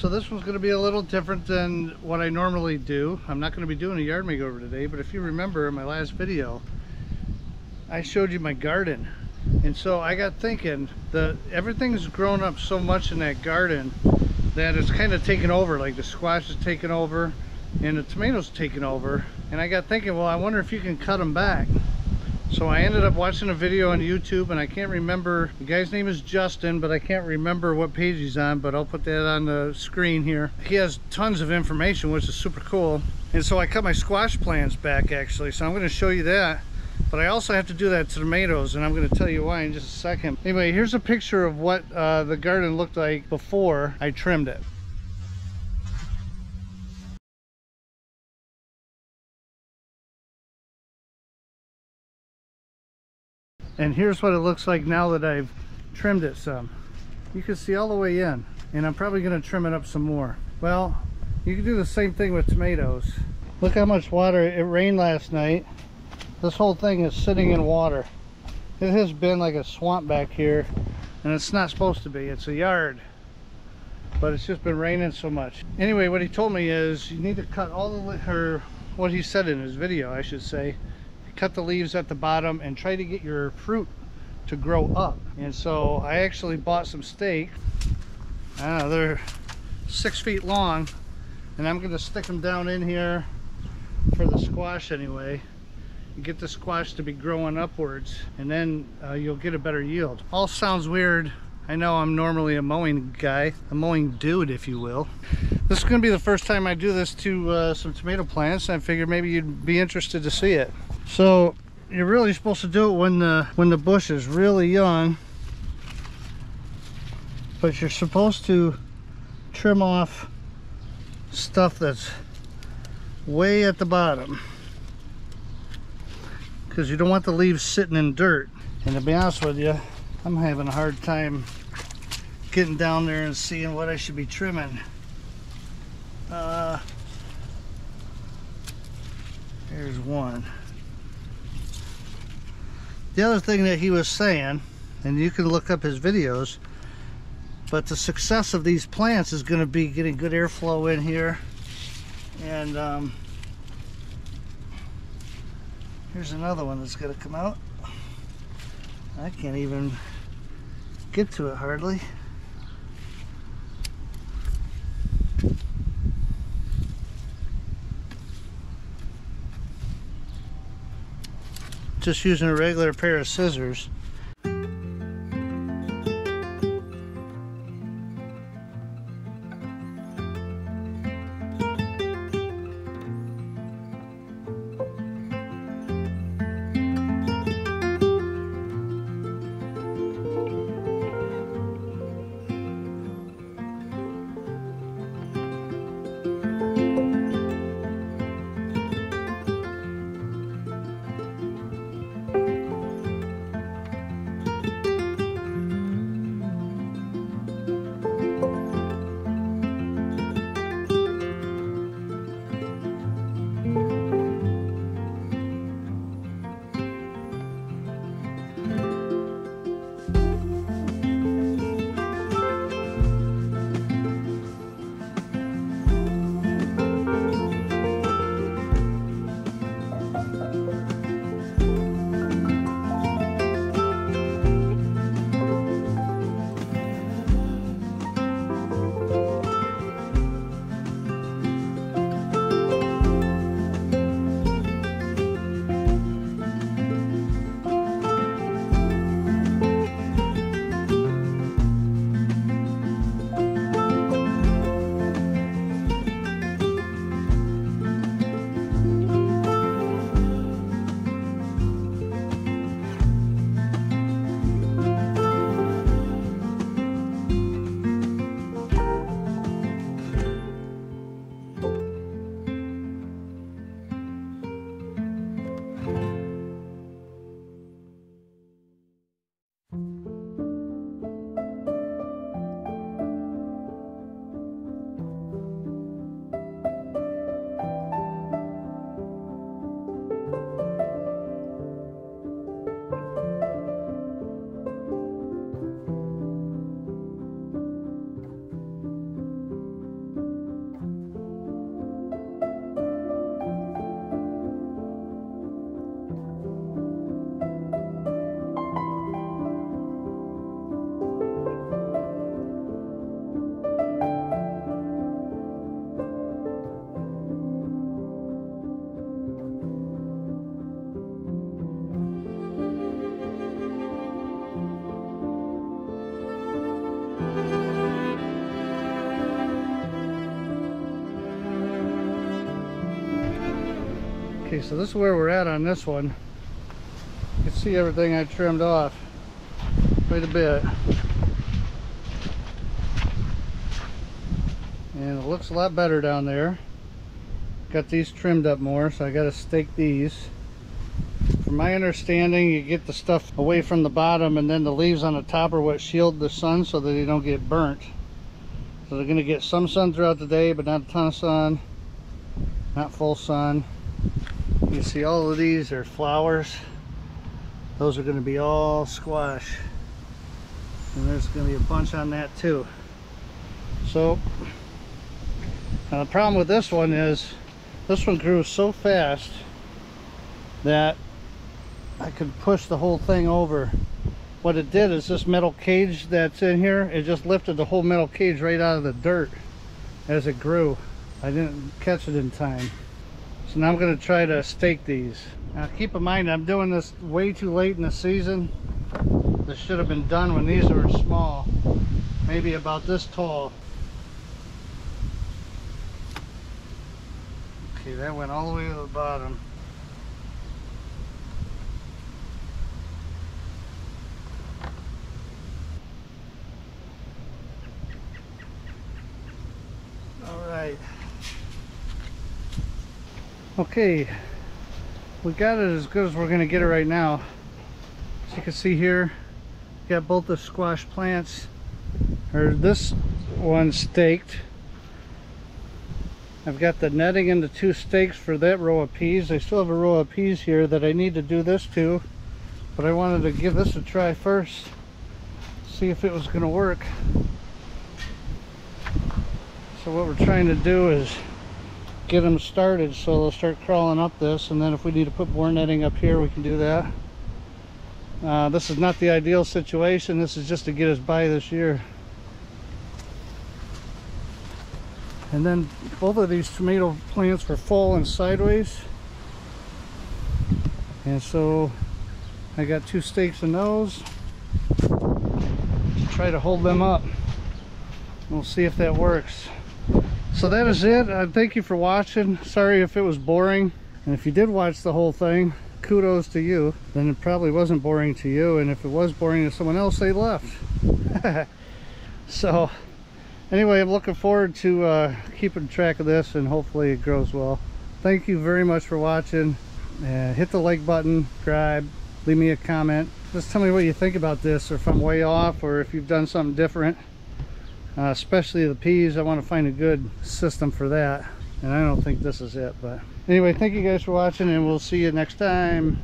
So this one's going to be a little different than what I normally do. I'm not going to be doing a yard makeover today, but if you remember in my last video, I showed you my garden. And so I got thinking that everything's grown up so much in that garden that it's kind of taken over. Like the squash is taken over and the tomatoes taken over. And I got thinking, well, I wonder if you can cut them back. So I ended up watching a video on YouTube, and I can't remember, the guy's name is Justin, but I can't remember what page he's on, but I'll put that on the screen here. He has tons of information, which is super cool. And so I cut my squash plants back actually, so I'm going to show you that. But I also have to do that to tomatoes, and I'm going to tell you why in just a second. Anyway, here's a picture of what the garden looked like before I trimmed it. And here's what it looks like now that I've trimmed it some. You can see all the way in, and I'm probably going to trim it up some more. Well, you can do the same thing with tomatoes. Look how much water. It rained last night. This whole thing is sitting in water. It has been like a swamp back here, and it's not supposed to be. It's a yard, but it's just been raining so much. Anyway, what he told me is you need to cut all the, or what he said in his video, I should say, cut the leaves at the bottom and try to get your fruit to grow up. And so I actually bought some stake. I don't know, they're 6 feet long, and I'm going to stick them down in here for the squash anyway. You get the squash to be growing upwards, and then you'll get a better yield. All sounds weird. I know I'm normally a mowing guy, a mowing dude, if you will. This is going to be the first time I do this to some tomato plants, and I figured maybe you'd be interested to see it. So you're really supposed to do it when the bush is really young, but you're supposed to trim off stuff that's way at the bottom, because you don't want the leaves sitting in dirt. And to be honest with you, I'm having a hard time getting down there and seeing what I should be trimming. Here's one. The other thing that he was saying, and you can look up his videos, but the success of these plants is going to be getting good airflow in here. And here's another one that's going to come out. I can't even get to it hardly. Just using a regular pair of scissors. Okay, so this is where we're at on this one. You can see everything I trimmed off quite a bit. And it looks a lot better down there. Got these trimmed up more, so I got to stake these. From my understanding, you get the stuff away from the bottom, and then the leaves on the top are what shield the sun so that they don't get burnt. So they're going to get some sun throughout the day, but not a ton of sun, not full sun. You can see all of these are flowers. Those are going to be all squash, and there's going to be a bunch on that too. So now the problem with this one is this one grew so fast that I could push the whole thing over. What it did is this metal cage that's in here, it just lifted the whole metal cage right out of the dirt as it grew. I didn't catch it in time. So now I'm going to try to stake these. Now keep in mind, I'm doing this way too late in the season. This should have been done when these were small, maybe about this tall. Okay, that went all the way to the bottom. All right. Okay, we got it as good as we're going to get it right now. As you can see here, got both the squash plants, or this one staked. I've got the netting and the 2 stakes for that row of peas. I still have a row of peas here that I need to do this to, but I wanted to give this a try first, see if it was going to work. So what we're trying to do is get them started so they'll start crawling up this, and then if we need to put more netting up here, we can do that. This is not the ideal situation. This is just to get us by this year. And then both of these tomato plants were full and sideways, and so I got 2 stakes in those to try to hold them up. We'll see if that works. So that is it. Thank you for watching. Sorry if it was boring, and if you did watch the whole thing, kudos to you. Then it probably wasn't boring to you, and if it was boring to someone else, they left. So anyway, I'm looking forward to keeping track of this, and hopefully it grows well. Thank you very much for watching. Hit the like button, subscribe, leave me a comment. Just tell me what you think about this, or if I'm way off, or if you've done something different. Especially the peas, I want to find a good system for that, and I don't think this is it. But anyway, thank you guys for watching, and we'll see you next time.